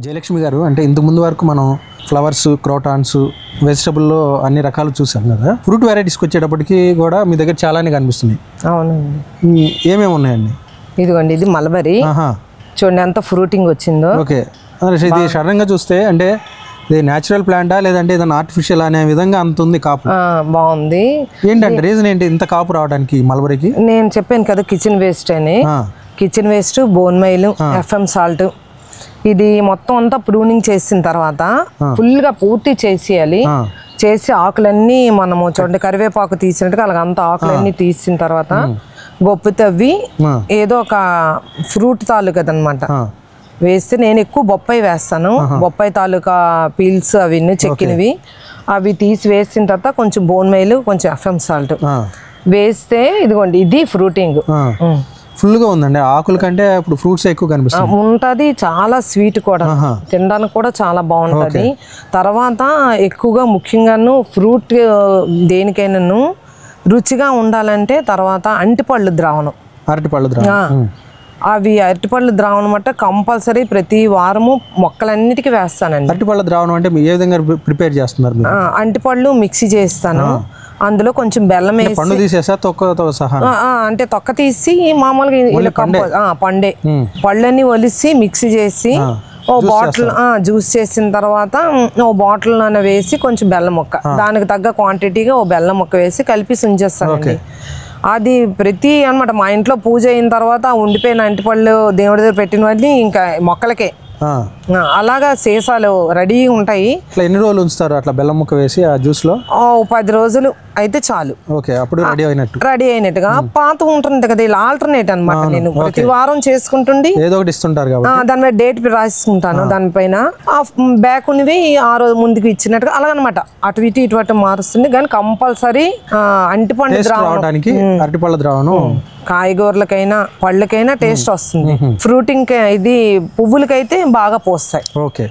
జయలక్ష్మి గారు, అంటే ఇంతకు ముందు వరకు మనం ఫ్లవర్స్, క్రోటాన్స్, వెజిటబుల్లో అన్ని రకాలు చూసాం కదా. ఫ్రూట్ వెరైటీస్కి వచ్చేటప్పటికి కూడా మీ దగ్గర చాలానే కనిపిస్తున్నాయి. అవునండి. ఏమేమి ఉన్నాయండి? ఇదిగోండి, ఇది మలబరీ. చూడండి ఎంత ఫ్రూటింగ్ వచ్చిందో. ఓకే, ఇది సడన్గా చూస్తే అంటే ఇది న్యాచురల్ ప్లాంటా లేదంటే ఏదైనా ఆర్టిఫిషియల్ అనే విధంగా అంత ఉంది కాపు. బాగుంది. ఏంటంటే రీజన్ ఏంటి ఇంత కాపు రావడానికి మలబరీకి? నేను చెప్పాను కదా కిచెన్ వేస్ట్ అని. Kitchen waste, bone mile, FM salt, ఇది మొత్తం అంతా ప్రూనింగ్ చేసిన తర్వాత ఫుల్గా పూర్తి చేసేయాలి. చేసి ఆకులన్నీ మనము చూడండి కరివేపాకు తీసినట్టుగా అలాగంతా ఆకులన్నీ తీసిన తర్వాత గొప్ప తవ్వి ఏదో ఒక ఫ్రూట్ తాలూకా అనమాట వేస్తే, నేను ఎక్కువ బొప్పాయి వేస్తాను. బొప్పాయి తాలూకా పీల్స్ అవన్నీ చెక్కినవి అవి తీసి వేసిన తర్వాత కొంచెం బోన్ మైల్, కొంచెం ఎఫ్ఎం సాల్ట్ వేస్తే ఇదిగోండి ఇది ఫ్రూటింగ్ ఫుల్గా ఉందండి. ఆకుల కంటే ఇప్పుడు ఫ్రూట్స్ ఎక్కువ కనిపిస్తుంది. ఉంటుంది, చాలా స్వీట్ కూడా, తినడానికి కూడా చాలా బాగుంటుంది. తర్వాత ఎక్కువగా ముఖ్యంగాను ఫ్రూట్ దేనికైనాను రుచిగా ఉండాలంటే తర్వాత అరటిపళ్ళు ద్రావణం, అవి అరటిపళ్ళు ద్రావణం అంటే కంపల్సరీ ప్రతి వారము మొక్కలన్నిటికీ వేస్తానండి. అరటిపళ్ళ ద్రావణం అంటే ఏ విధంగా ప్రిపేర్ చేస్తున్నారు? అరటిపళ్ళు మిక్సీ చేస్తాను, అందులో కొంచెం బెల్లం వేసి, పండు తీసేసా తొక్కతో సహా, అంటే తొక్క తీసి మామూలుగా పండే పళ్ళన్నీ ఒలిసి మిక్సీ చేసి ఓ బాటిల్ జ్యూస్ చేసిన తర్వాత ఓ బాటిల్ నాన్న వేసి కొంచెం బెల్లం ముక్క, దానికి తగ్గ క్వాంటిటీగా ఓ బెల్లం ముక్క వేసి కలిపి ఉంచేస్తానండి. అది ప్రతి అనమాట మా ఇంట్లో పూజ అయిన తర్వాత ఉండిపోయిన అంటిపళ్ళు దేవుడి దగ్గర పెట్టిన వాటిని ఇంకా మొక్కలకే అలాగా సీసాలు రెడీ ఉంటాయి. ఎన్ని రోజులు ఉంచుతారు అట్లా బెల్లం ముక్క వేసి ఆ జ్యూస్ లో? 10 రోజులు అయితే చాలు. ఓకే, అప్పుడు రెడీ అయినట్టుగా. పాత ఉంటుంది కదా, ఇలా ఆల్టర్నేట్ అనమాట. నేను ప్రతి వారం చేసుకుంటుండి ఏదో ఒకటి ఇస్తుంటారు కాబట్టి దాని మీద డేట్ రాసుకుంటాను. దానిపైన బ్యాక్ ఉన్నవి ఆ రోజు ముందుకు ఇచ్చినట్టుగా అలాగనమాట. అటు ఇటు మారుస్తుంది. కానీ కంపల్సరీ అంటిపండు రావడానికి అరటిపళ్ళ ద్రావణం కాయగూరలకైనా పళ్ళకైనా టేస్ట్ వస్తుంది. ఫ్రూటింగ్ ఇది పువ్వులకైతే బాగా పోస్తాయి. ఓకే.